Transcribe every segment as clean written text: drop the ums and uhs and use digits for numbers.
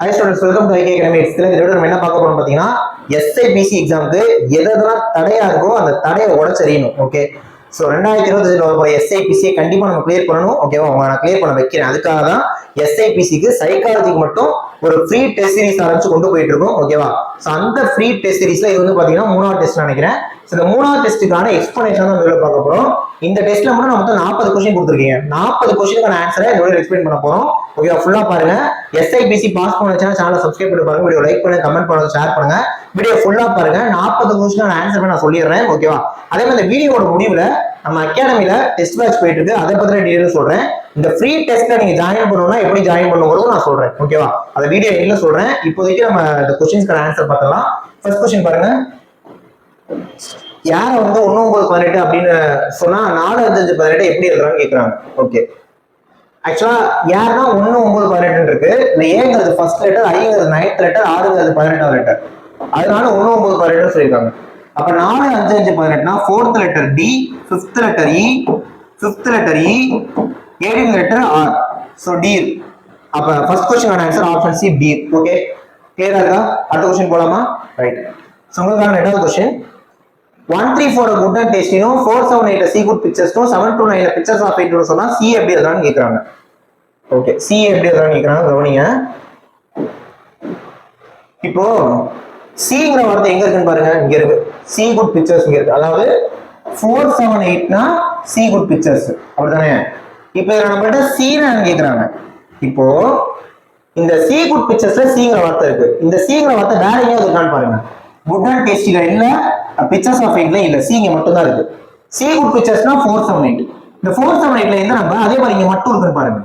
High students, welcome to IK academics. இந்த video நம்ம என்ன பார்க்க போறோம் பார்த்தீங்கன்னா, எஸ்ஐபிசி எக்ஸாமுக்கு எதெல்லாம் தடையா இருக்கோ அந்த தடையை உடைச்சறியணும். ஓகே, ஸோ 2025 வரப்போற எஸ்ஐபிசியை கண்டிப்பா நம்ம கிளியர் பண்ணணும். ஓகேவா, நான் கிளியர் பண்ண வைக்கிறேன். அதுக்காக தான் எஸ்ஐபிசிக்கு சைக்காலஜிக்கு மட்டும் ஒரு ஃப்ரீ டெஸ்ட் சீரிஸ் ஆரம்பிச்சு கொண்டு போயிட்டு இருக்கோம். ஓகேவா, ஸோ அந்த ஃப்ரீ டெஸ்ட் சீரிஸ்ல இது வந்து பாத்தீங்கன்னா 3வது டெஸ்ட் நினைக்கிறேன். இந்த 3வது டெஸ்ட்டுக்கான எக்ஸ்பிளனேஷன் தான் இந்த பார்க்க போறோம். இந்த டெஸ்ட்ல மட்டும் நான் மொத்தம் 40 கொஸ்டின் கொடுத்துருக்கீங்க. 40 கொஸ்டினுக்கான ஆன்சரை இந்த வீடியோ எக்ஸ்பிளைன் பண்ண போறோம். ஓகே, ஃபுல்லா பாருங்க. எஸ்ஐபிசி பாஸ் பண்ண சேனலை சப்ஸ்கிரைப் பண்ணி பாருங்க. வீடியோ லைக் பண்ணுங்க, கமெண்ட் பண்ணுங்க, ஷேர் பண்ணுங்க. வீடியோ ஃபுல்லா பாருங்க. 40 கொஸ்டினுக்கான ஆன்சர் நான் சொல்லிடுறேன். ஓகேவா, அதே மாதிரி இந்த வீடியோட முடிவுல நம்ம அகாடமில டெஸ்ட் பேட்ச் போயிட்டு இருக்கு, அதை பத்தின டீடைல் சொல்றேன். இந்த ஃப்ரீ டெஸ்ட்ல நீங்க ஜாயின் பண்ணணும்னா எப்படி ஜாயின் பண்ணுவோம் நான் சொல்றேன். ஓகேவா, அந்த வீடியோ என்ன சொல்றேன். இப்போதைக்கு நம்ம இந்த கொஸ்டின்ஸ்க்கான ஆன்சர் பார்த்தலாம். ஃபர்ஸ்ட் கொஸ்டின் பாருங்க. யார வந்து 1918 அப்படின்னு சொன்னா 4-5-18 எப்படி எழுதுறான்னு கேக்குறாங்க. ஓகே, ஆக்சுவலா யாருன்னா 1918 இருக்கு. இந்த ஏங்கிறது ஃபர்ஸ்ட் லெட்டர், ஐங்கிறது 9th லெட்டர், ஆறுங்கிறது 18வது லெட்டர். அதனால 1918 சொல்லியிருக்காங்க. அப்ப 4-5-18னா 4th letter D, 5th letter E, 5th letter E, 18th letter R. So D. அப்ப first question answer option C D. Okay, கிளியரா இருக்கா? அடுத்த கொஸ்டின் போலாமா? ரைட். ஸோ உங்களுக்கான 2வது கொஸ்டின். 134 குட் அண்ட் டேஸ்டினோ, 478 சி குட் பிக்சர்ஸ்னோ, 729 பிக்சர்ஸ் ஆஃப் இட்னு சொன்னா சி எப்படி எழுதலாம்னு கேக்குறாங்க. ஓகே, சி எப்படி எழுதலாம்னு கேக்குறாங்க. கவனிங்க. இப்போ சிங்கிற வார்த்தை எங்க இருக்குன்னு பாருங்க. இங்க இருக்கு. சி குட் பிக்சர்ஸ் இங்க இருக்கு. அதாவது 478னா சி குட் பிக்சர்ஸ், அப்படிதானே? இப்போ நம்மகிட்ட சீன்னு கேக்குறாங்க. இப்போ இந்த சி குட் பிக்சர்ஸ்ல சிங்கிற வார்த்தை இருக்கு. இந்த சிங்கிற வார்த்தை வேற எங்கேயாவது இருக்கான்னு பாருங்க. குட் அண்ட் டேஸ்டில இல்ல, பிக்சர்ஸ் ஆஃப் எயிட்ல இல்ல, சி இங்க மட்டும் தான் இருக்கு. சி குட் பிக்சர்ஸ்னா 478. இந்த 478ல இருந்து நம்ம அதே மாதிரி இங்க மட்டும் இருக்குன்னு பாருங்க.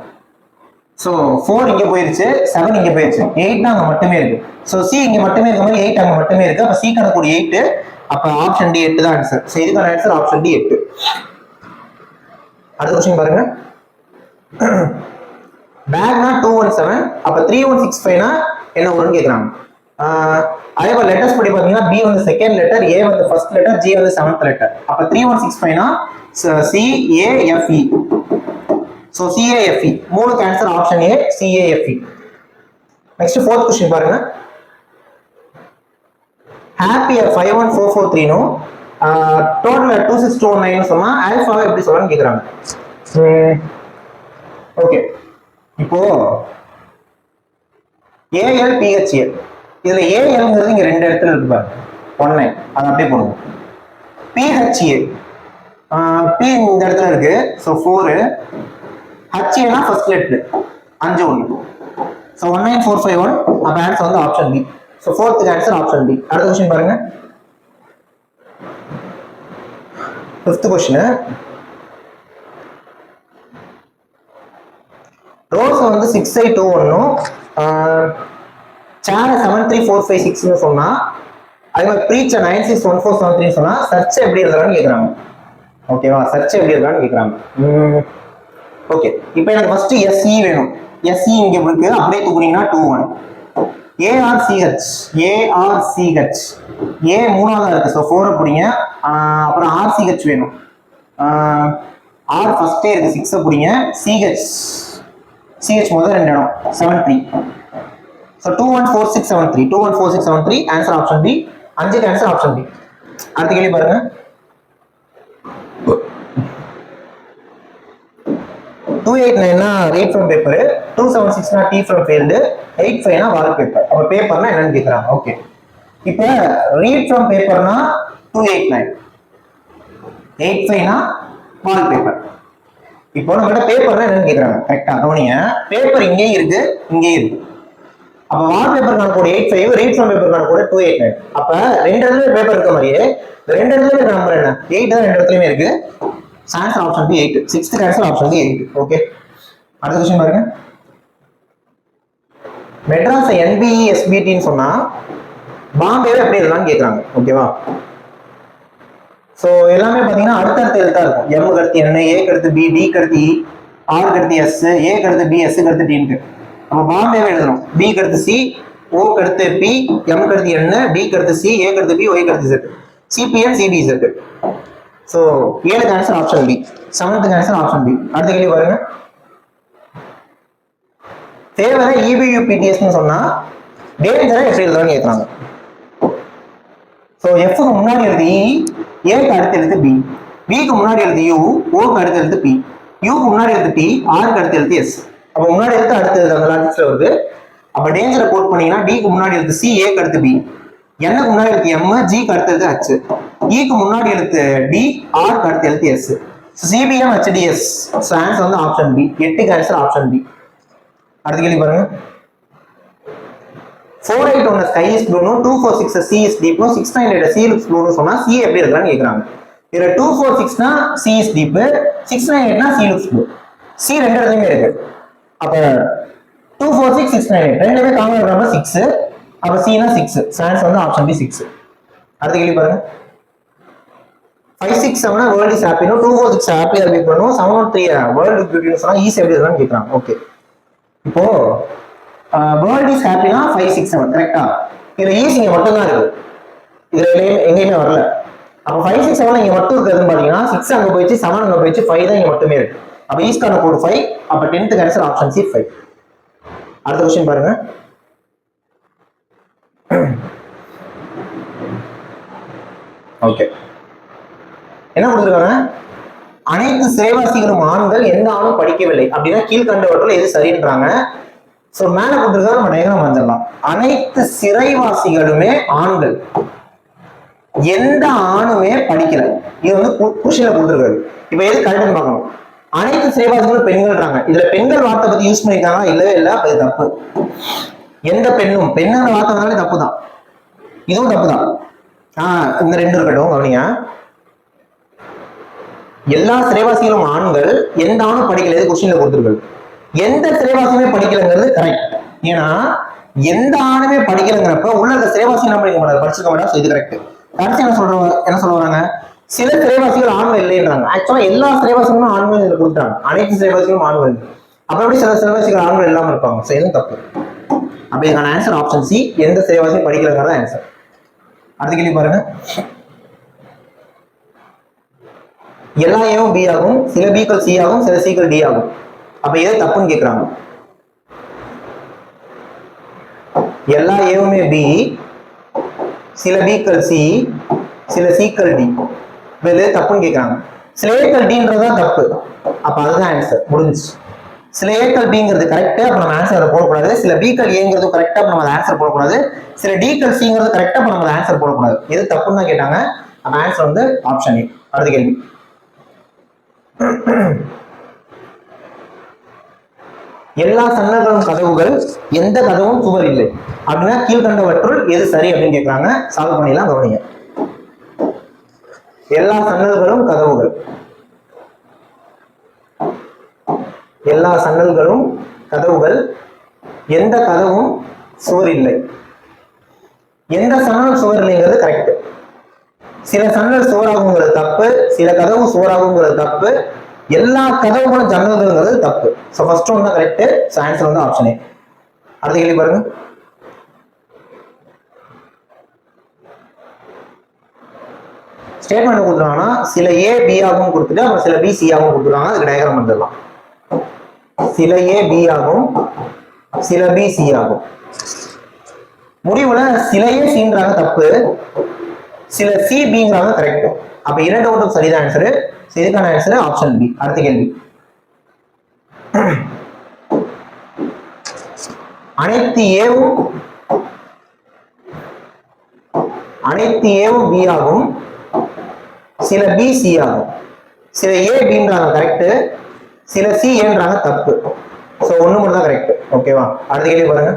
சோ 4 இங்க போயிருச்சு, 7 இங்க போயிருச்சு, 8 அங்க மட்டுமே இருக்கு. சோ சி இங்க மட்டுமே இருக்க மாதிரி 8 அங்க மட்டுமே இருக்கு. அப்ப சி கணக்கு 8. அப்ப ஆப்ஷன் டி 8 தான் ஆன்சர். சோ இதுக்கான ஆன்சர் ஆப்ஷன் டி 8. அடுத்த क्वेश्चन பாருங்க. பேக்னா 217, அப்ப 3165னா என்ன வரும்னு கேக்குறாங்க. அதே போல லெட்டர்ஸ் படி பாத்தீங்கன்னா பி வந்து செகண்ட் லெட்டர், ஏ வந்து ஃபர்ஸ்ட் லெட்டர், ஜி வந்து 7th லெட்டர். அப்ப 3165னா C A F E. So C A F E. மூணுக்கு answer option A C A F E. Next 4th question பாருங்க. ஹாப்பி 51443 நோ டோட்டல் 26219 சொன்னா ஆல்பாவை எப்படி சொல்லலாம்னு கேக்குறாங்க. ஓகே, இப்போ ஏஎல் பிஹெச்ஏ, இதுல ஏஎல்ங்கிறது இங்க 2 இடத்துல இருக்கு பாருங்க. 19 அது அப்படியே போடுங்க. பிஹெச்ஏ பி இந்த இடத்துல இருக்கு. சோ 4. ஹச்ஏனா ஃபர்ஸ்ட் லெட்டர் 51. சோ 19451. அப்ப ஆன்சர் வந்து option B. So 4th answer option B. அடுத்த क्वेश्चन பாருங்க. 5th question. ரோஸ் வந்து 6821னும் சேர 73456 சொன்னா, அதே மாதிரி ப்ரீச் 961473 சொன்னா சர்ச் எப்படி எழுதலாம்னு கேக்குறாங்க. ஓகேவா, சர்ச் எப்படி எழுதலாம்னு கேக்குறாங்க. ஓகே, இப்போ எனக்கு ஃபர்ஸ்ட் எஸ்இ வேணும். எஸ்இ இங்க இருக்கு, அப்படியே தூக்குறீங்கன்னா 21. ஏஆர்சிஹெச், ஏஆர்சிஹெச், ஏ மூணாவதா இருக்கு. ஸோ 4 பிடிங்க. அப்புறம் ஆர்சிஹெச் வேணும். ஆர் ஃபர்ஸ்டே இருக்கு, 6 பிடிங்க. சிஹெச், சிஹெச் முதல் 2 இடம் 73. So 214673, 214673 answer option B. 5க்கு ஆன்சர் ஆப்ஷன் பி. அடுத்த கேள்வி பாருங்க. 289னா ரேட் ஃப்ரம் பேப்பர், 276னா டி ஃப்ரம் ஃபீல்டு, 85னா வால் பேப்பர். அப்ப பேப்பர்னா என்னன்னு கேக்குறாங்க. ஓகே, இப்போ ரீட் ஃப்ரம் பேப்பர்னா 289, 85னா வால் பேப்பர். இப்போ நம்மகிட்ட பேப்பர்னா என்னன்னு கேக்குறாங்க. கரெக்டா கவனிங்க. பேப்பர் இங்கேயும் இருக்கு, இங்கேயும் இருக்கு. அப்ப வால் பேப்பருக்கான கோட் 85, ரீட் ஃப்ரம் பேப்பருக்கான கோட் 289. அப்ப 2 இடத்துல பேப்பர் இருக்க மாதிரியே 2 இடத்துல இருக்க நம்பர் என்ன? 8 தான் 2 இடத்துலயுமே இருக்கு. Answer option B 8. 6th answer option B 8. Okay, அடுத்த क्वेश्चन பாருங்க. மெட்ராஸ் என்பிஇ எஸ்பிடின்னு சொன்னா பாம்பேவை எப்படி எழுதலாம்னு கேக்குறாங்க. ஓகேவா, சோ எல்லாமே பாத்தீங்கன்னா அடுத்தடுத்த எழுத்தா இருக்கும். எம் கடுத்து என்ன, ஏ கடுத்து பி, டி கடுத்து இ, ஆர் கடுத்து எஸ், ஏ கடுத்து பி, எஸ் கடுத்து டின்னு. நம்ம பாம்பேவை எழுதணும். பி கடுத்து சி, ஓ கடுத்து பி, எம் கடுத்து என், டி கடுத்து சி, ஏ கடுத்து பி, ஒய் கடுத்து Z, CPN CD Z. So 7th answer option B. 7th answer option B. அடுத்த கேள்வி பாருங்க. ஃபேவரை EBUPTSன்னு சொன்னா டேஞ்சரை எப்படி எழுதலாம்னு கேட்குறாங்க. ஸோ எஃப்க்கு முன்னாடி எழுதி ஏக்கு அடுத்து எழுத்து பி, பிக்கு முன்னாடி எழுதி யூ, ஓக்கு அடுத்து எழுத்து பி, யூக்கு முன்னாடி எழுத்து டி, ஆருக்கு அடுத்து எழுத்து எஸ். அப்போ முன்னாடி எழுத்து அடுத்து அந்த லாஜிக்ஸ்ல வருது. அப்போ டேஞ்சரை கோட் பண்ணீங்கன்னா டிக்கு முன்னாடி எழுத்து சி, ஏக்கு அடுத்து பி, என்னக்கு முன்னாடி எழுத்து எம், ஜிக்கு அடுத்து எழுத்து ஹச், இக்கு முன்னாடி எழுத்து டி, ஆருக்கு அடுத்து எழுத்து S. CBM HDS. So answer வந்து ஆப்ஷன் பி. 8க்கு ஆன்சர் ஆப்ஷன் பி. அடுத்த கேள்வி பாருங்க. 481 ஸ்கை இஸ் ப்ளூனு, 246 sea is deep, 698 sea looks ப்ளூனு சொன்னா சி எப்படி இருக்கான்னு கேக்குறாங்க. இதுல 246னா சி இஸ் டீப், 698னா சி லுக்ஸ் ப்ளூ. சி ரெண்டு இடத்துலயுமே இருக்கு. அப்ப 246 698 ரெண்டுமே காமன் நம்பர் 6. அப்ப சினா 6. ஆன்சர் வந்து ஆப்ஷன் பி 6. அடுத்த கேள்வி பாருங்க. 567 வேர்ல்ட் இஸ் ஹாப்பினோ, 246 ஹாப்பியா பீட் பண்ணும், 703 வேர்ல்ட் இஸ் பியூட்டிஃபுல் சொன்னா ஈஸி எப்படி இருக்கான்னு கேக்குறாங்க. ஓகே, இப்போ வேர்ல்ட் இஸ் ஹாப்பினா 567 கரெக்டா? இதுல ஈஸி இங்க மட்டும் தான் இருக்கு, இதுல எங்கேயுமே வரல. அப்ப 567 இங்க மட்டும் இருக்குதுன்னு பாத்தீங்கன்னா 6 அங்க போயிடுச்சு, 7 அங்க போயிடுச்சு, 5 தான் இங்க மட்டுமே இருக்கு. அப்ப ஈஸ்கான கோட் 5. அப்ப 10th ஆன்சர் ஆப்ஷன் சி 5. அடுத்த क्वेश्चन பாருங்க. ஓகே, என்ன கொடுத்துருக்காங்க? அனைத்து சிறைவாசிகளும் ஆண்கள், எந்த ஆணும் படிக்கவில்லை அப்படின்னா கீழ்கண்டவற்றில் எது சரின்றாங்க. சோ மேல கொடுத்துருக்காங்க, நம்ம டயக்ராம் வந்துடலாம். அனைத்து சிறைவாசிகளுமே ஆண்கள், எந்த ஆணுமே படிக்கல. இது வந்து குஷில கொடுத்துருக்காரு. இப்ப எது கரெக்ட்னு பார்க்கணும். அனைத்து சிறைவாசிகளும் பெண்கள்ன்றாங்க. இதுல பெண்கள் வார்த்தை பத்தி யூஸ் பண்ணிருக்காங்க, இல்லவே இல்லை. அப்ப இது தப்பு. எந்த பெண்ணும், பெண்ணுங்கிற வார்த்தை வந்தாலே தப்பு தான். இதுவும் தப்பு தான். இந்த ரெண்டு இருக்கட்டும், கவனிங்க. எல்லா சிறைவாசிகளும் ஆண்கள், எந்த ஆணும் படிக்கல, கொஸ்டின்ல கொடுத்துருக்கு. எந்த சிறைவாசியுமே படிக்கலங்கிறது கரெக்ட். ஏன்னா எந்த ஆணுமே படிக்கலங்கிறப்ப உள்ள இருக்க சிறைவாசி என்ன படிக்க மாட்டாரு, படிச்சுக்க மாட்டாரு. இது கரெக்ட். கடைசி என்ன சொல்ல வராங்க? சில சிறைவாசிகள் ஆண்கள் இல்லைன்றாங்க. ஆக்சுவலா எல்லா சிறைவாசிகளும் ஆண்கள் இதுல கொடுத்தாங்க. அனைத்து சிறைவாசிகளும் ஆண்கள். அப்ப எப்படி சில சிறைவாசிகள் ஆண்கள் இல்லாம இருப்பாங்க? எதுவும் தப்பு. அப்ப இதுக்கான ஆன்சர் ஆப்ஷன் சி. எந்த சிறைவாசியும் படிக்கலங்கிறத ஆன்சர். அடுத்த கேள்வி பாருங்க. எல்லா ஏவும் பி ஆகும், சில பிக்கள் சி ஆகும், சில சிக்கள் டி ஆகும். அப்ப எது தப்புன்னு கேக்குறாங்க. எல்லா ஏவுமே பி, சில பிக்கள் சி, சில சிக்கள் டி. இப்ப எது தப்புன்னு கேக்குறாங்க. சில ஏக்கள் டின்றதா தப்பு. அப்ப அதுதான் ஆன்சர், முடிஞ்சு. சில ஏக்கள் பிங்கிறது கரெக்ட், அப்ப நம்ம ஆன்சர் அதை போடக்கூடாது. சில பிக்கள் ஏங்கிறது கரெக்டா, அப்ப நம்ம ஆன்சர் போடக்கூடாது. சில டிக்கள் சிங்கிறது கரெக்டா, அப்ப நம்ம ஆன்சர் போடக்கூடாது. எது தப்புன்னு தான் கேட்டாங்க. அப்ப ஆன்சர் வந்து ஆப்ஷன் ஏ. அடுத்த கேள்வி. எல்லா சன்னல்களும் கதவுகள், எந்த கதவும் சுவர் இல்லை அப்படின்னா கீழ்கண்டவற்றுள் எது சரி அப்படின்னு கேட்கிறாங்க. சால்வ் பண்ணிடலாம், கவனிங்க. எல்லா சன்னல்களும் கதவுகள், எல்லா சன்னல்களும் கதவுகள், எந்த கதவும் சுவர் இல்லை. எந்த சன்னல் சுவர் இல்லைங்கிறது கரெக்ட். சில சன்னல் சுவராகுங்கிறது தப்பு, சில கதவு சுவராகுங்கிறது தப்பு, எல்லா கதவுகளும் ஜன்னல்கள்ங்கிறது தப்பு. ஸோ ஃபர்ஸ்ட் ஒன் தான் கரெக்ட். ஸோ ஆன்சர் வந்து ஆப்ஷன் ஏ. அடுத்த கேள்வி பாருங்க. ஸ்டேட்மெண்ட் கொடுத்துருவாங்கன்னா சில ஏ பி ஆகும் கொடுத்துட்டு அப்புறம் சில பி சி ஆகும் கொடுத்துருவாங்க. அதுக்கு டயக்ராம் வந்துடலாம். சில ஏ பி ஆகும், சில பி சி ஆகும். முடிவுல சில ஏ சின்றாங்க தப்பு, சில சி பிங்கிறாங்க கரெக்ட். அப்ப இரண்டு மட்டும் சரிதான் ஆன்சர். இதுக்கான ஆன்சர் ஆப்ஷன் பி. அடுத்த கேள்வி. அனைத்து ஏவும் பி ஆகும், சில பி சி ஆகும். சில ஏ பின்றாங்க கரெக்ட், சில சி ஏன்றாங்க தப்பு. சோ ஒண்ணு மட்டும் தான் கரெக்ட். ஓகேவா? அடுத்த கேள்வி பாருங்க.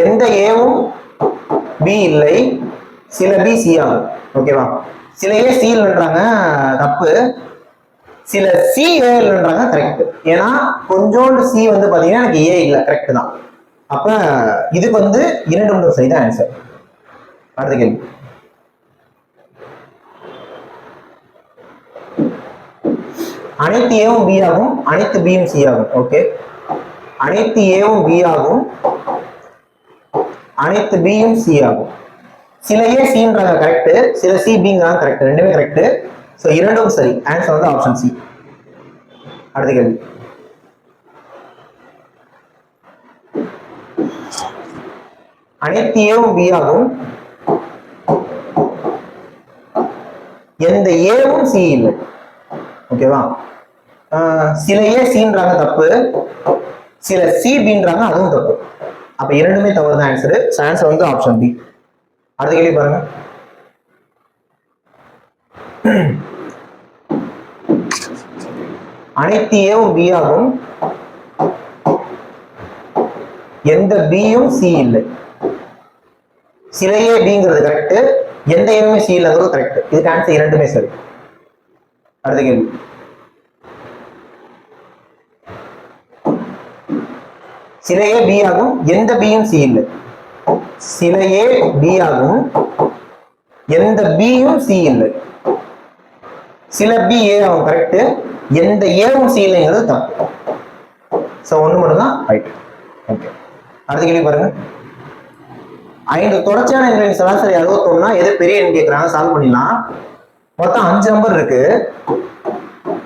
எந்த ஏவும் பி இல்லை, சில பி சி ஆகும். ஓகேவா? சில ஏ சி இல்லைன்றாங்க தப்பு, சில சி ஏ இல்லைன்றாங்க கரெக்ட். ஏன்னா கொஞ்சோண்டு சி வந்து பாத்தீங்கன்னா எனக்கு ஏ இல்லை, கரெக்ட் தான். அப்ப இதுக்கு வந்து இரண்டு மட்டும் சரிதான் ஆன்சர். அடுத்த கேள்வி. அனைத்து ஏவும் பி ஆகும், அனைத்து பியும் சி ஆகும். ஓகே, அனைத்து ஏவும் பி ஆகும், அனைத்து பியும் சி ஆகும். சில ஏ சின்றாங்க கரெக்ட், சில சி பிங்கிறாங்க கரெக்ட், ரெண்டுமே கரெக்ட். ஸோ இரண்டும் சரி. ஆன்சர் வந்து ஆப்ஷன் சி. அடுத்த கேள்வி. அனைத்து ஏவும் பி ஆகும், எந்த ஏவும் சி இல்லை. ஓகேவா? சில ஏ சின்றாங்க தப்பு, சில சி பின்றாங்க அதுவும் தப்பு. அப்ப இரண்டுமே தவறு தான் ஆன்சர். ஆன்சர் வந்து ஆப்ஷன் பி. அடுத்த கேள்வி பாருங்க. அனைத்து ஏவும் பி ஆகும், எந்த பியும் சி இல்லை. சில ஏ பிங்கிறது கரெக்ட், எந்த ஏவுமே சி இல்லைங்கிறது கரெக்ட். இதுக்கு ஆன்சர் இரண்டுமே சரி. அடுத்த கேள்வி. சில ஏ பி ஆகும், எந்த பியும் சி இல்லை. சில ஏ பி ஆகும், எந்த பியும் சி இல்லை. சில பி ஏ ஆகும் கரெக்ட், எந்த ஏவும் சி இல்லைங்கிறது தப்பு. ஸோ ஒன்று மட்டும் தான் ரைட். ஓகே. அடுத்த கேள்வி பாருங்க. 5 தொடர்ச்சியான எண்களின் சராசரி 61னா எது பெரிய எண் கேட்கறாங்க, சால்வ் பண்ணிடலாம். மொத்தம் 5 நம்பர் இருக்கு.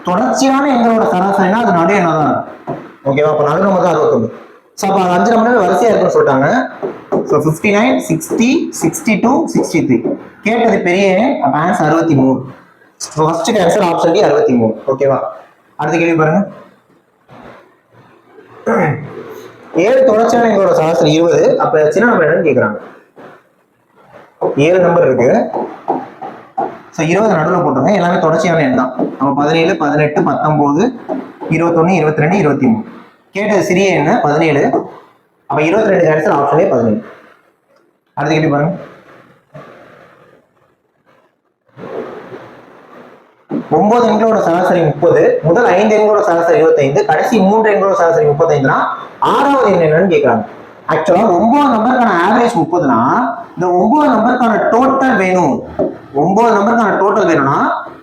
தொடர்ச்சியான எண்களோட சராசரினா அது நடு எண்ணா தான். ஓகேவா? அப்ப நடு நம்பர் தான் 61. ஸோ அப்போ 5 நம்பர் வரிசையா இருக்குன்னு சொல்லிட்டாங்க. ஸோ 59, 60, 62, 63. கேட்டது பெரிய எண், அப்ப answer 63. So first answer option D 63. ஓகேவா? அடுத்த கேள்வி பாருங்க. 7 தொடர்ச்சியான எண்களோட சராசரி 20. அப்ப சின்ன நம்பர் என்னன்னு கேக்குறாங்க. 7 நம்பர் இருக்கு. ஸோ 20 நடுவில் போட்டுருங்க. எல்லாமே தொடர்ச்சியான எண் தான். நம்ம 17, 18, 19, 21, 22, 23. கேட்டது சிறிய எண் 17. அப்ப 22 ஆன்சர் ஆப்ஷனே 17. அடுத்த கேள்வி பாருங்க. 9 எண்களோட சராசரி 30, முதல் 5 எண்களோட சராசரி 25, கடைசி 3 எண்களோட சராசரி 35னா 6வது எண் என்னன்னு கேட்கறாங்க. ஆக்சுவலா 9 நம்பருக்கான ஆவரேஜ் 30னா இந்த 9 நம்பருக்கான டோட்டல் வேணும். 9 நம்பருக்கான டோட்டல் வேணும்னா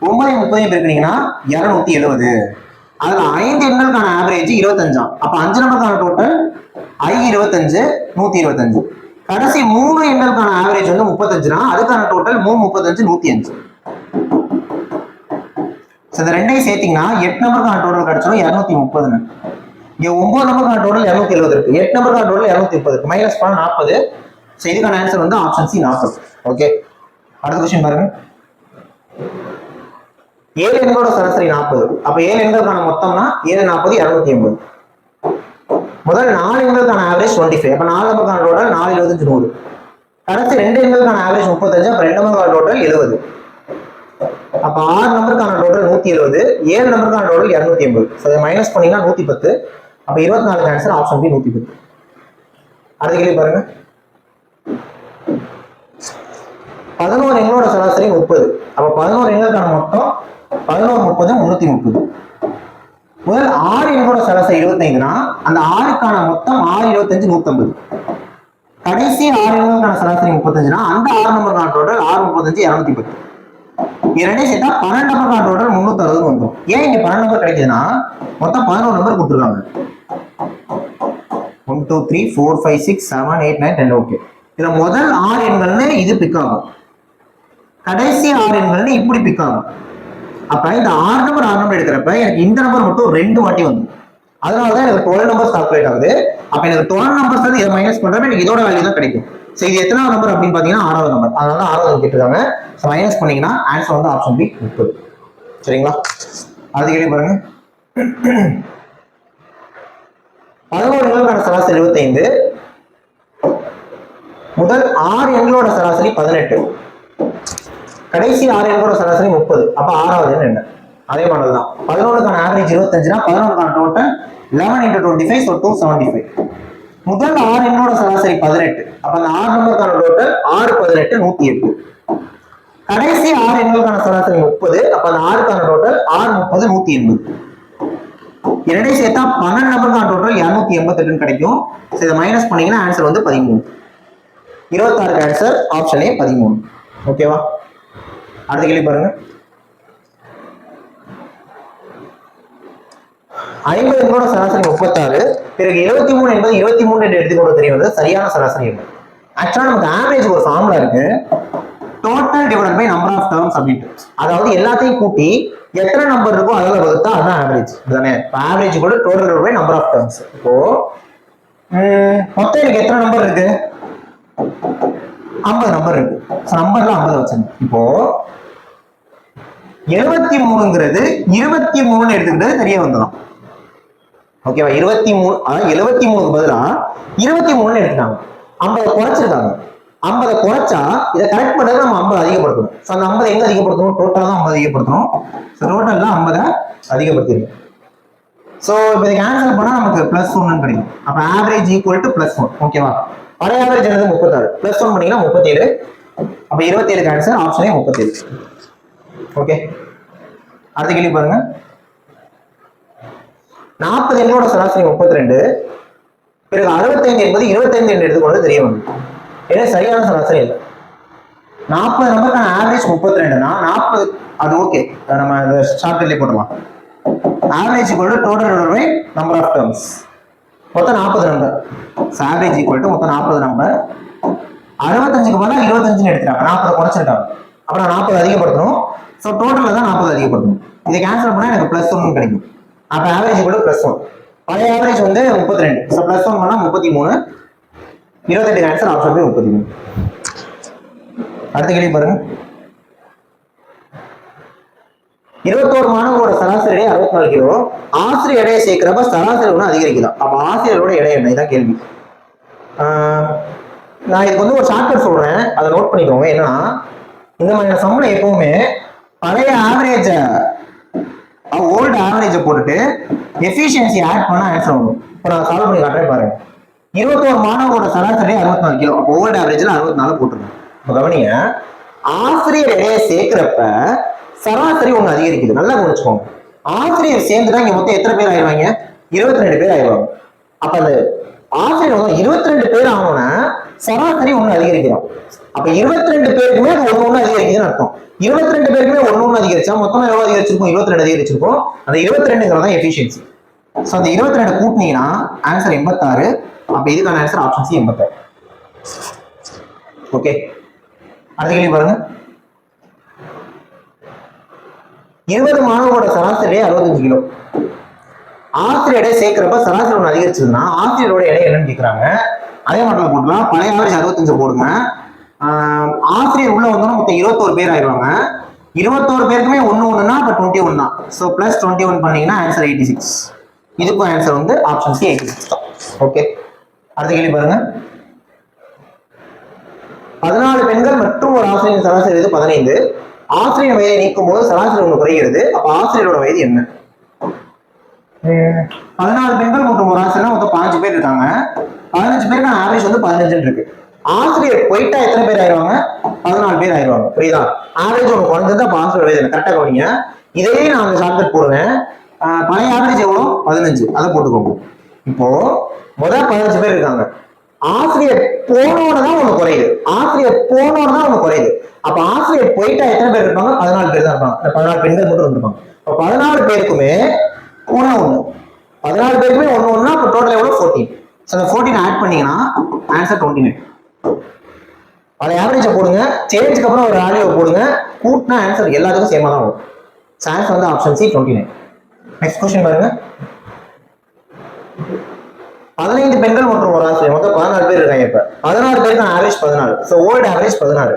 9 30 பெருக்கினீங்கன்னா 270. அதுல 5 எண்களுக்கான ஆவரேஜ் 25. அப்ப 5 நம்பருக்கான டோட்டல் I 25, 125. கடைசி 3 எண்களுக்கான ஆவரேஜ் வந்து 35னா அதுக்கான டோட்டல் 3 35, 105. இந்த ரெண்டையும் சேர்த்தீங்கன்னா 8 நம்பருக்கான டோட்டல் கிடைச்சிடும் 230. இங்க 9 நம்பருக்கான டோட்டல் 270 இருக்கு, 8 நம்பருக்கான டோட்டல் 230 இருக்கு. மைனஸ் பண்ண 40. ஸோ இதுக்கான ஆன்சர் வந்து ஆப்ஷன் சி 40. ஓகே. அடுத்த கொஸ்டின் பாருங்க. 7 எண்களோட சராசரி 40. அப்ப 7 எண்களுக்கான மொத்தம்னா 7 40 280. முதல் 4 எண்களுக்கான ஆவரேஜ் 25. அப்ப 4 நம்பருக்கான டோட்டல் 4 25 100. கடைசி 2 எண்களுக்கான ஆவரேஜ் 35. அப்ப 2 நம்பருக்கான டோட்டல் 70. அப்ப 6 நம்பருக்கான டோட்டல் 170, 7 நம்பருக்கான டோட்டல் 280. ஸோ இதை மைனஸ் பண்ணீங்கன்னா 110. அப்ப 24 ஆன்சர் ஆப்ஷன் பி 110. அடுத்த கேள்வி பாருங்க. 11 எண்களோட சராசரி 30. அப்ப 11 எண்களுக்கான மொத்தம் 11 30 330. முதல் 6 எண்களோட சராசரி 25னா அந்த 6க்கான மொத்தம் 6 25 150. கடைசி 6 எண்களுக்கான சராசரி 35னா அந்த 6 நம்பருக்கான டோட்டல் 6 35 210. இரண்டே சேர்த்தா 12 நம்பருக்கான டோட்டல் 360 வந்துடும். ஏன் இங்க 12 நம்பர் கிடைக்குதுன்னா மொத்தம் 11 நம்பர் கொடுத்துருக்காங்க. 1 2 3 4 5 6 7 8 9 10. ஓகே. இதுல முதல் 6 எண்கள்னு இது பிக் ஆகும், கடைசி 6 எண்கள்னு இப்படி பிக் ஆகும். அப்ப இந்த 6 நம்பர் எடுக்கிறப்ப எனக்கு இந்த நம்பர் மட்டும் 2 வாட்டி வந்து, அதனாலதான் எனக்கு 12 நம்பர்ஸ் கால்குலேட் ஆகுது. அப்ப எனக்கு 12 நம்பர்ஸ் வந்து இதை மைனஸ் பண்றப்ப எனக்கு இதோட வேல்யூ தான் கிடைக்கும். சோ இது எத்தனாவது நம்பர் அப்படின்னு பாத்தீங்கன்னா 6வது நம்பர். அதனால 6வது கேட்டிருக்காங்க. சோ மைனஸ் பண்ணீங்கன்னா ஆன்சர் வந்து ஆப்ஷன் பி 30. சரிங்களா? அடுத்த கேள்வி பாருங்க. 11 எண்களுக்கான சராசரி 25. முதல் 6 எண்களோட சராசரி 18. கடைசி 6 எண்களோட சராசரி 30. அப்ப 6வது எண் என்ன? அதே மாடல் தான். 11க்கான ஆவரேஜ் 25னா 11க்கான டோட்டல் 11 into 25, so 275. முதல் 6 எண்ணோட சராசரி 18. அப்ப அந்த 6 நம்பருக்கான டோட்டல் 6 18 108. கடைசி 6 எண்களுக்கான சராசரி 30. அப்ப அந்த 6க்கான டோட்டல் 6 30 180. இரண்டையும் சேர்த்தா 12 நம்பருக்கான டோட்டல் 288 கிடைக்கும். இதை மைனஸ் பண்ணீங்கன்னா ஆன்சர் வந்து 13. 26 ஆன்சர் ஆப்ஷன் ஏ 13. ஓகேவா? அடுத்த கேள்வி பாருங்க. 50 எண்களோட சராசரி 36. பிறகு 73 என்பது 23 என்று எடுத்துக்கொண்டு தெரிவது சரியான சராசரி எண். ஆக்சுவலா நமக்கு ஆவரேஜ் ஒரு ஃபார்முலா இருக்கு. Total divided by number of terms அப்படின்ட்டு. அதாவது எல்லாத்தையும் கூட்டி எத்தனை நம்பர் இருக்கோ அதில் வகுத்தா அதுதான் ஆவரேஜ் தானே. ஆவரேஜ் கூட total divided by number of terms. இப்போ மொத்தம் எனக்கு எத்தனை நம்பர் இருக்கு? 50 நம்பர் இருக்கு. நம்பர்ல 50 வச்சுங்க. இப்போ 73ங்கிறது 23 எடுத்துக்கிட்டது தெரிய வந்துடும். ஓகேவா? 23 அதாவது 73க்கு பதிலா 23 எடுத்துட்டாங்க. 50 குறைச்சிருக்காங்க. 50 குறைச்சா இதை கரெக்ட் பண்ணது நம்ம 50 அதிகப்படுத்தணும். ஸோ அந்த 50 எங்க அதிகப்படுத்தணும்? டோட்டலா தான் 50 அதிகப்படுத்தணும். ஸோ டோட்டல்ல 50 அதிகப்படுத்திருக்கு. ஸோ இப்போ இதுக்கு ஆன்சர் பண்ணா நமக்கு +1 கிடைக்கும். அப்ப ஆவரேஜ் ஈக்குவல் டு +1. ஓகேவா? பழைய ஆவரேஜ் என்னது? 36. +1 பண்ணீங்கன்னா 37. அப்ப 27க்கு ஆன்சர் ஆப்ஷனே 37. ஓகே, அடுத்த கேள்வி பாருங்க. 40 எண்ணோட சராசரி 32, பிறகு 65 என்பது 25 என்று எடுத்துக்கொண்டு தெரிய வரும். ஏன்னா சரியான சராசரி இல்லை. 40 நம்பருக்கான ஆவரேஜ் 32னா 40 அது ஓகே, நம்ம ஷார்ட்கட்லயே போடலாம். Average equal to total divided by number of terms. மொத்தம் 40 நம்பர். ஆவரேஜ் ஈக்குவல் டு மொத்தம் 40 நம்பர். 65க்கு பதிலா 25ன்னு எடுத்துட்டாங்க. 40 குறைச்சிருக்காங்க. அப்புறம் 40 அதிகப்படுத்தணும். ஸோ டோட்டல்ல தான் 40 அதிகப்படுத்தணும். இதை கேன்சல் பண்ணா எனக்கு +1 கிடைக்கும். அப்ப ஆவரேஜ் கூட +1. பழைய ஆவரேஜ் வந்து 32. ஸோ +1 பண்ணா 33. 28 ஆன்சர் ஆப்ஷன் 33. அடுத்த கேள்வி பாருங்க. 21 மாணவர்களோட சராசரி எடை 64 கிலோ. ஆசிரியர் எடையை சேர்க்கிறப்ப சராசரி ஒன்று அதிகரிக்கலாம். அப்ப ஆசிரியரோட எடை என்ன? இதான் கேள்வி. நான் இதுக்கு வந்து ஒரு ஷார்ட்கட் சொல்றேன், அதை நோட் பண்ணிக்கோங்க. என்னன்னா இந்த மாதிரி சம்பளம் எப்பவுமே பழைய ஆவரேஜ ஓல்டு ஆவரேஜ போட்டுட்டு எஃபிஷியன்சி ஆட் பண்ண ஆன்சர் வரும். இப்போ நான் சால்வ் பண்ணி காட்டுறேன் பாருங்க. 21 மாணவர்களோட சராசரி 64 கிலோ. அப்போ ஓல்டு ஆவரேஜ்ல 64 போட்டுருங்க. இப்போ கவனிங்க, ஆசிரியர் எடையை சேர்க்கிறப்ப சராசரி ஒண்ணு அதிகரிக்குது. நல்லா கவனிச்சுக்கோங்க. ஆசிரியர் சேர்ந்துட்டா இங்க மொத்தம் எத்தனை பேர் ஆயிடுவாங்க? 22 பேர் ஆயிடுவாங்க. அப்ப அந்த ஆசிரியர் 22 பேர் ஆகணும்னா சராசரி ஒண்ணு அதிகரிக்கிறோம். அப்ப 22 பேருக்குமே அது ஒண்ணு அதிகரிக்குதுன்னு அர்த்தம். 22 பேருக்குமே ஒண்ணு அதிகரிச்சா மொத்தமா எவ்வளவு அதிகரிச்சிருக்கும்? 22 அதிகரிச்சிருக்கும். அந்த 22ங்கிறது தான் எஃபிஷியன்சி. ஸோ அந்த 22 கூட்டினீங்கன்னா ஆன்சர் 86. அப்ப இதுக்கான ஆன்சர் ஆப்ஷன் சி 86. ஓகே, அடுத்த கேள்வி பாருங்க. 20 மாணவர்களோட சராசரி 65 கிலோ. ஆசிரியர் எடை சேர்க்கிறப்ப சராசரி ஒன்று அதிகரிச்சதுன்னா ஆசிரியரோட எடை என்னன்னு கேட்கிறாங்க. அதே மாடல போடலாம். பழைய ஆவரேஜ் 65 போடுங்க. ஆசிரியர் உள்ள வந்தோம்னா மொத்தம் 21 பேர் ஆயிடுவாங்க. 21 பேருக்குமே ஒண்ணுன்னா அப்ப 21 தான். ஸோ +21 பண்ணீங்கன்னா ஆன்சர் 86. இதுக்கும் ஆன்சர் வந்து ஆப்ஷன் சி 86 தான். ஓகே, அடுத்த கேள்வி பாருங்க. 14 பெண்கள் மற்றும் ஒரு ஆசிரியர் சராசரி வயது 15. ஆசிரியர் வயதை நீக்கும் போது சராசரி ஒன்று குறைகிறது. அப்ப ஆசிரியரோட வயது என்ன? 14 பெண்கள் மற்றும் ஒரு ஆசிரியர் மொத்தம் 15 பேர் இருக்காங்க. 15 பேருக்கு ஆவரேஜ் வந்து 15 இருக்கு. ஆசிரியர் போயிட்டா எத்தனை பேர் ஆயிடுவாங்க? 14 பேர் ஆயிடுவாங்க. புரியுதா? ஆவரேஜ் ஒன்று குறைஞ்சது. அப்ப ஆசிரியர் வயது கரெக்டா கவனிங்க. இதையே நான் அந்த ஷார்ட்கட் போடுவேன். பழைய ஆவரேஜ் எவ்வளோ? 15. அதை போட்டுக்கோங்க. இப்போ முதல் 15 பேர் இருக்காங்க. ஆசிரியர் போனோட தான் ஒண்ணு குறையுது. ஆசிரியர் போனோட தான் ஒண்ணு குறையுது. அப்ப ஆசிரியர் போயிட்டா எத்தனை பேர் இருப்பாங்க? 14 பேர் தான் இருப்பாங்க. 14 பெண்கள் மட்டும் இருப்பாங்க. அப்ப 14 பேருக்குமே ஒண்ணு 14 பேருக்குமே ஒண்ணு அப்ப டோட்டல் எவ்வளவு? 14. அந்த 14 ஆட் பண்ணீங்கன்னா ஆன்சர் 29. அதை ஆவரேஜ போடுங்க. சேஞ்சுக்கு அப்புறம் ஒரு வேல்யூ போடுங்க. கூட்டினா ஆன்சர் எல்லாத்துக்கும் சேமா தான் வரும். ஆன்சர் வந்து ஆப்ஷன் சி 29. நெக்ஸ்ட் क्वेश्चन பாருங்க. 15 பெண்கள் மற்றும் ஒரு ஆசிரியர் மொத்தம் 14 பேர் இருக்காங்க. இப்ப 16 பேருக்கு ஆவரேஜ் 14. So old average 16.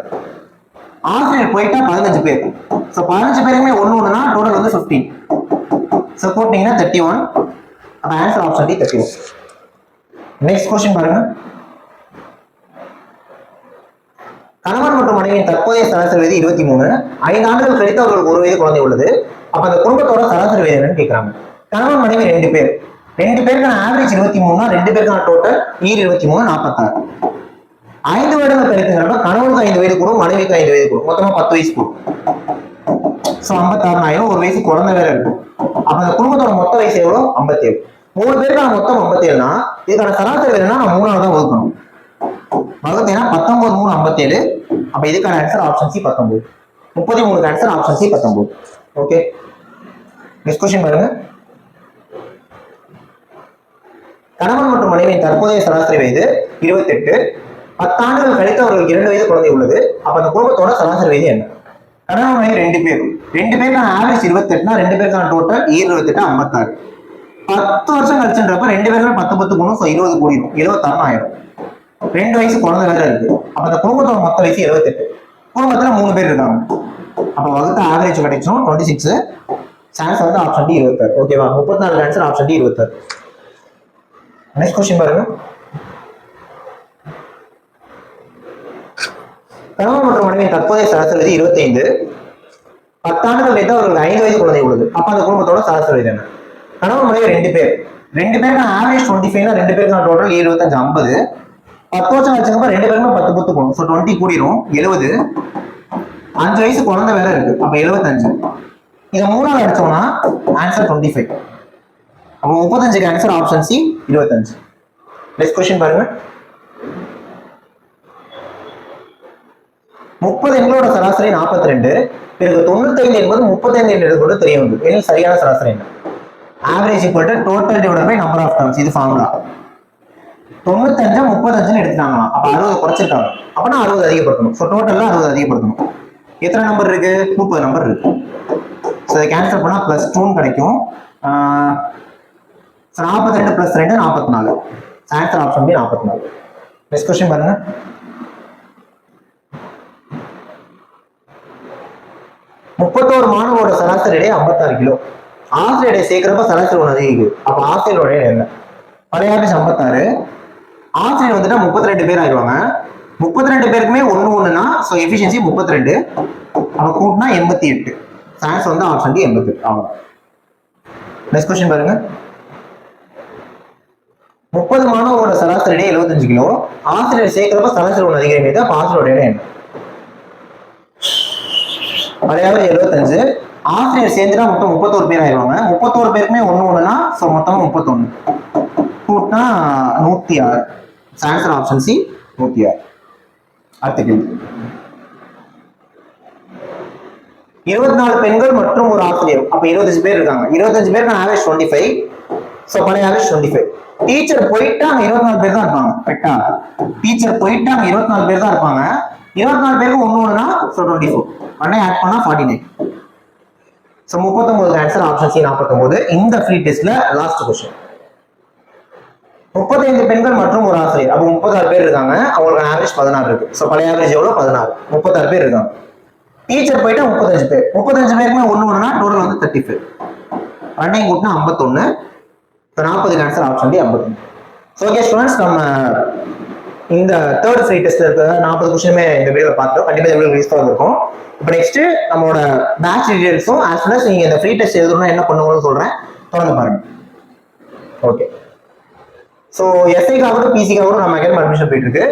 ஆசிரியர் போயிட்டா 15 பேர். ஸோ 15 பேருக்குமே ஒண்ணுன்னா டோட்டல் வந்து 15. ஸோ கூட்டிங்கன்னா 31. அப்ப answer option D 31. Next question பாருங்க. கணவன் மற்றும் மனைவியின் தற்போதைய சராசரி வயது 23. 5 ஆண்டுகள் கழித்து அவர்களுக்கு ஒரு வயது குழந்தை உள்ளது. அப்ப அந்த குடும்பத்தோட சராசரி வயது என்னன்னு கேட்கிறாங்க. கணவன் மனைவி 2 பேர். 2 பேருக்கான ஆவரேஜ் 23. 2 பேருக்கான டோட்டல் 23 46. 5 வருடங்கள் கழித்துங்கிறப்ப கணவனுக்கு 5 வயது கூடும், மனைவிக்கு 5 வயது கூடும். மொத்தமா 10 வயசு கூடும். ஸோ 56 ஆயிரம். ஒரு வயசு குழந்தை வேற இருக்கும். அப்ப அந்த குடும்பத்தோட மொத்த வயசு எவ்வளோ? 57. 3 பேருக்கான மொத்தம் 57னா இதுக்கான சராசரி வேணும்னா நான் 3ஆல தான் வகுக்கணும். வகுத்தேன்னா 19 3 57. அப்ப இதுக்கான ஆன்சர் ஆப்ஷன் சி 19. 33க்கு answer option C 19. Okay, next question பாருங்க. கணவன் மற்றும் மனைவியின் தற்போதைய சராசரி வயது 28. 10 ஆண்டுகள் கழித்து அவர்களுக்கு 2 வயது குழந்தை உள்ளது. அப்ப அந்த குடும்பத்தோட சராசரி வயது என்ன? கணவன் மனைவி 2 பேர். 2 பேருக்கான ஆவரேஜ் 28னா 2 பேருக்கான டோட்டல் 28 56. 10 வருஷம் கழிச்சுன்றப்ப 2 பேருமே 10 10 குணம் 20 கூடிடும் 76 ஆயிடும். 2 வயசு குழந்தை வேற இருக்கு. அப்ப அந்த குடும்பத்தோட மொத்த வயசு 78. குடும்பத்துல 3 பேர் இருக்காங்க. அப்ப வகுத்த ஆவரேஜ் கிடைக்கும் 26. சான்ஸ் வந்து ஆப்ஷன் டி 26. ஓகேவா? 34 answer option D 26. Next question பாருங்க. கணவன் மற்றும் மனைவியின் தற்போதைய சராசரி வயது 25. 10 ஆண்டுகள் கழித்து அவர்களுக்கு 5 வயது குழந்தை உள்ளது. அப்ப அந்த குடும்பத்தோட சராசரி வயது என்ன? கணவன் மனைவி 2 பேர். 2 பேருக்கு ஆவரேஜ் 25னா 2 பேருக்கு டோட்டல் 25 50. 10 வருஷம் வச்சுக்கப்ப 2 பேருமே 10 10 கூடும். ஸோ 20 கூடிரும் 70. 5 வயசு குழந்தை வேற இருக்கு. அப்ப 75. இதை 3ஆல் அடிச்சோம்னா ஆன்சர் 25. அப்போ 35க்கு answer option C 25. Next question பாருங்க. 30 எண்களோட சராசரி 42. பிறகு 95 என்பது 35 என்பது கூட தெரிய வந்து எனில் சரியான சராசரி என்ன? Average equal to total divided by number of terms. இது ஃபார்முலா. 95 35 எடுத்துட்டாங்களாம். அப்ப 60 குறைச்சிருக்காங்க. அப்பனா 60 அதிகப்படுத்தணும். ஸோ டோட்டல்ல 60 அதிகப்படுத்தணும். எத்தனை நம்பர் இருக்கு? 30 நம்பர் இருக்கு. ஸோ இதை கேன்சல் பண்ணா +2 கிடைக்கும். 42 + 2 44. Answer option B 44. Next question பாருங்க. 31 மாணவரோட சராசரி எடை 56 கிலோ. ஆசிரியர் எடை சேர்க்கிறப்ப சராசரி ஒன்று அதிகம். அப்ப ஆசிரியரோட எடை என்ன? பழைய ஆவரேஜ் 56. ஆசிரியர் வந்துட்டா 32 பேர் ஆயிடுவாங்க. 32 பேருக்குமே 1 1னா ஸோ எஃபிஷியன்சி 32. அப்ப கூட்டினா 88. சான்ஸ் வந்து ஆப்ஷன் டி 88. ஆகும். நெக்ஸ்ட் क्वेश्चन பாருங்க. 30 மாணவரோட சராசரி எடை 75 கிலோ. ஆசிரியர் சேர்க்கிறப்ப சராசரி ஒன்று அதிகரிக்குது. அப்ப ஆசிரியரோட எடை என்ன? பழைய ஆவரேஜ் 75. ஆசிரியர் சேர்ந்துட்டா மொத்தம் 31 பேர் ஆயிடுவாங்க. 31 பேருக்குமே 1 1னா ஸோ மொத்தமா 31. கூட்டினா 106. Answer option C 106. அடுத்த கேள்வி. 24 பெண்கள் மற்றும் ஒரு ஆசிரியர். அப்ப 25 பேர் இருக்காங்க. 25 பேருக்கு ஆவரேஜ் 25. ஸோ பழைய ஆவரேஜ் 25. டீச்சர் போயிட்டு அங்க 24 பேர் தான் இருப்பாங்க. கரெக்டா? டீச்சர் போயிட்டு அங்க 24 பேர் தான் இருப்பாங்க. 24 பேருக்கு 1 1னா ஸோ 24. உடனே ஆட் பண்ணா 49. So 39 answer option C 49. இந்த ஃப்ரீ டெஸ்ட்ல லாஸ்ட் क्वेश्चन. 35 பெண்கள் மற்றும் ஒரு ஆசிரியர். அப்போ 36 பேர் இருக்காங்க. அவங்களுக்கு ஆவரேஜ் 16 இருக்கு. ஸோ பழைய ஆவரேஜ் எவ்வளோ? 16. 36 பேர் இருக்காங்க. டீச்சர் போயிட்டா 35 பேர். 35 பேருக்குமே 1 1னா டோட்டல் வந்து 35. ரெண்டையும் கூட்டினா 51. 40 answer option D 51. So okay students, நம்ம இந்த தேர்ட் ஃப்ரீ டெஸ்ட் இருக்கிற 40 क्वेश्चन இந்த வீடியோல பார்த்தோம். கண்டிப்பா இந்த வீடியோ யூஸ்ஃபுல்லா இருக்கும். இப்போ நெக்ஸ்ட் நம்மளோட பேட்ச் டீடைல்ஸும் ஆஸ் வெல் அஸ் நீங்க இந்த ஃப்ரீ டெஸ்ட் எழுதணும்னா என்ன பண்ணுவோம்னு சொல்றேன். தொடர்ந்து பாருங்க. ஓகே. ஸோ எஸ்ஐக்காக பிசிக்காக நம்ம அகாடமி அட்மிஷன் போயிட்டு இருக்கு.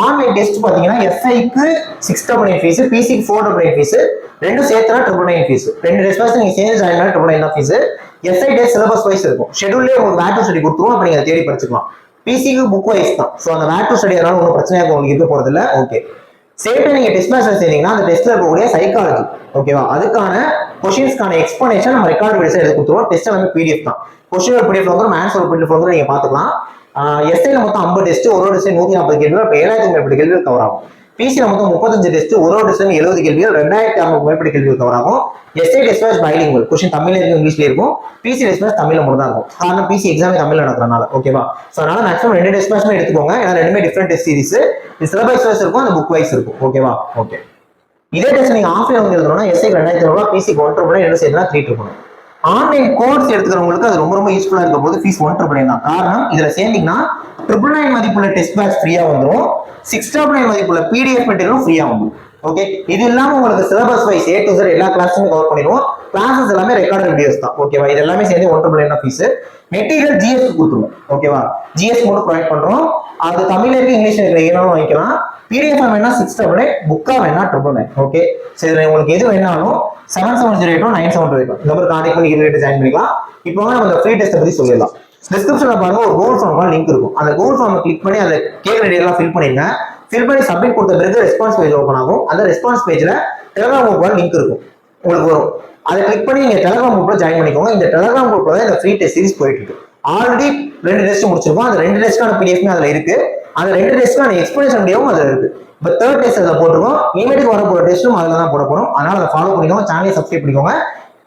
ஆன்லைன் டெஸ்ட் பாத்தீங்கன்னா எஸ்ஐக்கு 699 ஃபீஸ், பிசிக்கு 499 ஃபீஸ், ரெண்டும் சேர்த்துனா 999 ஃபீஸ். 2 டெஸ்ட் பேட்ச் நீங்க சேர்ந்து ஜாயின் பண்ணா 999 தான் fees. SI test syllabus wise இருக்கும். ஷெட்யூல்லே உங்களுக்கு வேர் டு ஸ்டடி கொடுத்துருவோம். அப்ப நீங்க தேடி படிச்சுக்கலாம். பிசிக்கு புக் வைஸ் தான். ஸோ அந்த வேர் டு ஸ்டடி அதனால ஒன்றும் பிரச்சனையா உங்களுக்கு இருக்க போறது இல்லை. ஓகே. சேஃப்டி நீங்க டெஸ்ட் பேட்ச்ல சேர்ந்தீங்கன்னா அந்த டெஸ்ட்ல இருக்கக்கூடிய சைக்காலஜி ஓகேவா, அதுக்கான கொஸ்டின்ஸ்க்கான எக்ஸ்பிளனேஷன் நம்ம ரெக்கார்ட் வீடியோஸ் எடுத்து கொடுத்துருவோம். டெஸ்ட் எல்லாமே பிடிஎஃப் தான். கொஸ்டின் ஒரு பிடிஎஃப் வந்துடும், ஆன்சர் ஒரு பிடிஎஃப் வந்துடும். நீங்க பாத்துக்கலாம். எஸ்ஐல மொத்தம் 50 டெஸ்ட், ஒரு டெஸ்ட் 140 கேள்விகள், இப்போ 7000 மேற்பட்ட கேள்விகள் கவர் ஆகும். பிசில மொத்தம் 35 டெஸ்ட், ஒரு டெஸ்ட் 70 கேள்விகள், 2600 மேற்பட்ட கேள்விகள் கவர் ஆகும். SI test batch bilingual, question தமிழ்ல இருக்கும், இங்கிலீஷ்ல இருக்கும். பிசி டெஸ்ட் பேட்ச் தமிழ்ல மட்டும் தான் இருக்கும். காரணம் பிசி எக்ஸாம் தமிழ்ல நடக்கிறனால. ஓகேவா? ஸோ அதனால மேக்ஸிமம் 2 டெஸ்ட் பேட்ச்மே எடுத்துக்கோங்க. ஏன்னா ரெண்டுமே டிஃப்ரெண்ட் டெஸ்ட் சீரிஸ். இது சிலபஸ் வைஸ் இருக்கும், அந்த புக் வைஸ் இருக்கும். ஓகேவா? ஓகே. இதே டெஸ்ட் நீங்க ஆஃப்லைன் வந்து எழுதணும்னா எஸ்ஐ 2700, பிசிக்கு 1,000, என்ன செய்யணும்னா 3,000. ஆன்லைன் கோர்ஸ் எடுத்துக்கிறவங்களுக்கு அது ரொம்ப ரொம்ப யூஸ்ஃபுல்லா இருக்க போது. ஃபீஸ் 1,000 தான். காரணம் இதுல சேர்ந்தீங்கன்னா 999 மதிப்புள்ள டெஸ்ட் பேட்ச் ஃப்ரீயா வந்துடும். 699 மதிப்புள்ள பிடிஎஃப் மெட்டீரியலும் ஃப்ரீயா வந்துடும். ஓகே. இது இல்லாம உங்களுக்கு syllabus wise A to Z எல்லா கிளாஸுமே கவர் பண்ணிடுவோம். கிளாஸஸ் எல்லாமே ரெக்கார்டட் வீடியோஸ் தான். ஓகேவா? இது எல்லாமே சேர்ந்து 1,000 தான் ஃபீஸ். மெட்டீரியல் ஜிஎஸ் கொடுத்துருவோம். ஓகேவா? ஜிஎஸ் மட்டும் ப்ரொவைட் பண்றோம். அது தமிழ்ல இருக்கு, இங்கிலீஷ்ல இருக்கு, எங்கேனாலும் வாங்கிக்கலாம். பிடிஎஃப் வேணா 699, புக்கா வேணா 999. ஓகே. சரி, உங்களுக்கு எது வேணாலும் 7708-9728 இந்த நம்பர் கான்டாக்ட் பண்ணி கேட்டு ஜாயின் பண்ணிக்கலாம். இப்போ நம்ம இந்த ஃப்ரீ டெஸ்ட் பத்தி சொல்லிடலாம். டிஸ்கிரிப்ஷன்ல பாருங்க ஒரு கூகுள் ஃபார்ம் லிங்க் இருக்கும். அந்த கூகுள் ஃபார்மை கிளிக் பண்ணி அதை கேட்குற டீடைல்லாம் ஃபில் பண்ணிருங்க. ஃபில் பண்ணி சப்மிட் கொடுத்த பிறகு ரெஸ்பான்ஸ் பேஜ் ஓப்பன் ஆகும். அந்த ரெஸ்பான்ஸ் பேஜ்ல டெலிகிராம் குரூப்ல லிங்க் இருக்கும், உங்களுக்கு வரும். அதை கிளிக் பண்ணி நீங்க டெலிகிராம் குரூப்ல ஜாயின் பண்ணிக்கோங்க. இந்த டெலிகிராம் குரூப்ல தான் இந்த ஃப்ரீ டெஸ்ட் சீரிஸ் போயிட்டு இருக்கு. ஆல்ரெடி 2 டெஸ்ட் முடிச்சிருக்கோம். அந்த 2 டெஸ்டான பிடிஎஃப்மே அதுல இருக்கு. அந்த 2 டெஸ்ட்டும் அந்த எக்ஸ்பிளேஷன் வீடியோவும் அது இருக்கு. இப்போ 3rd டெஸ்ட் அதில் போட்டிருக்கோம். இனிமேட்டுக்கு வர போகிற டெஸ்ட்டும் அதில் தான் போட போகிறோம். அதனால அதை ஃபாலோ பண்ணிக்கோங்க, சேனலை சப்ஸ்கிரைப் பண்ணிக்கோங்க.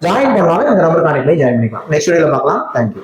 ஜாயின் பண்ணாலும் இந்த நம்பர் கான்டெக்ட் பண்ணி ஜாயின் பண்ணிக்கலாம். நெக்ஸ்ட் வீடியோவில் பார்க்கலாம். தேங்க்யூ.